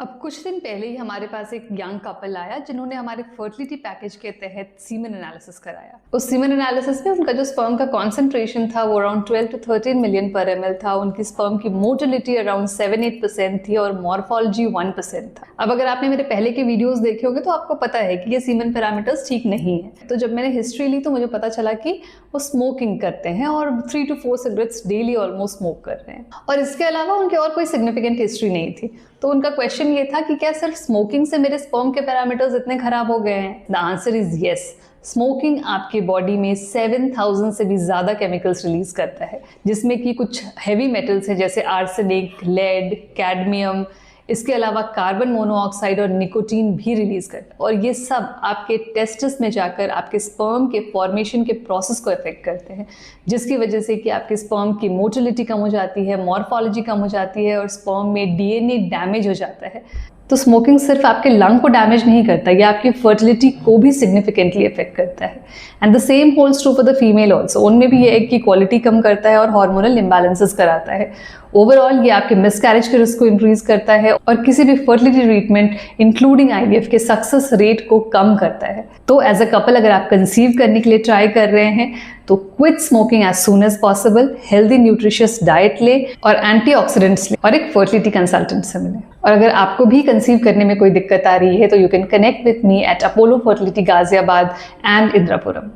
अब कुछ दिन पहले ही हमारे पास एक यंग कपल आया जिन्होंने हमारे फर्टिलिटी पैकेज के तहत सीमेन एनालिसिस कराया। उस सीमेन एनालिसिस में उनका जो स्पर्म का कॉन्सेंट्रेशन था वो अराउंड 12 to 13 मिलियन पर ml था। उनकी स्पर्म की मोटिलिटी अराउंड 7-8% थी और मॉर्फोलॉजी 1% था। अब अगर आपने मेरे पहले के वीडियोस देखे होंगे तो आपको पता है कि ये सीमेन पैरामीटर्स ठीक नहीं है। तो जब मैंने हिस्ट्री ली तो मुझे पता चला कि वो स्मोकिंग करते हैं और 3 to 4 cigarettes daily almost smoke कर रहे हैं और इसके अलावा उनके और कोई सिग्निफिकेंट हिस्ट्री नहीं थी। तो उनका क्वेश्चन ये था कि क्या सिर्फ स्मोकिंग से मेरे स्पर्म के पैरामीटर्स इतने खराब हो गए हैं? The answer is yes. Smoking आपके बॉडी में 7000 से भी ज़्यादा केमिकल्स रिलीज करता है, जिसमें कि कुछ हैवी मेटल्स हैं जैसे आर्सेनिक, लेड, कैडमियम, इसके अलावा कार्बन मोनोऑक्साइड और निकोटीन भी रिलीज करता है और ये सब आपके टेस्टिस में जाकर आपके स्पर्म के फॉर्मेशन के प्रोसेस को इफेक्ट करते हैं, जिसकी वजह से कि आपके स्पर्म की मोटिलिटी कम हो जाती है, मॉर्फोलॉजी कम हो जाती है और स्पर्म में डीएनए डैमेज हो जाता है। तो स्मोकिंग सिर्फ आपके लंग को डैमेज नहीं करता, ये आपकी फर्टिलिटी को भी सिग्निफिकेंटली इफेक्ट करता है। And the same holds true for the female also. उनमें भी ये एग की क्वालिटी कम करता है और हार्मोनल इम्बैलेंसेस कराता है। ओवरऑल ये आपके मिसकैरेज के रिस्क को इंक्रीज करता है और किसी भी फर्टिलिटी ट्रीटमेंट इंक्लूडिंग आईवीएफ के सक्सेस रेट को कम करता है। तो एज अ कपल अगर आप कंसीव करने के लिए ट्राई कर रहे हैं तो quit smoking as soon as possible, healthy nutritious diet ले और एंटीऑक्सीडेंट्स ले और एक फर्टिलिटी कंसल्टेंट से मिले। और अगर आपको भी कंसीव करने में कोई दिक्कत आ रही है तो you can connect with me at Apollo fertility Ghaziabad and Indirapuram.